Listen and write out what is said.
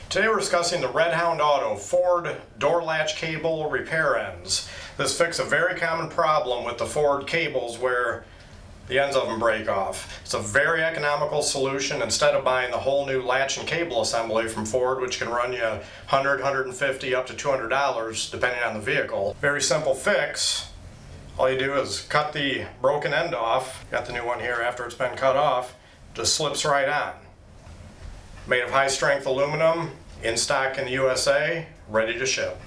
Today we're discussing the Red Hound Auto Ford door latch cable repair ends. This fixes a very common problem with the Ford cables where the ends of them break off. It's a very economical solution. Instead of buying the whole new latch and cable assembly from Ford, which can run you $100, $150, up to $200 depending on the vehicle. Very simple fix. All you do is cut the broken end off. Got the new one here after it's been cut off. Just slips right on. Made of high strength aluminum, in stock in the USA, ready to ship.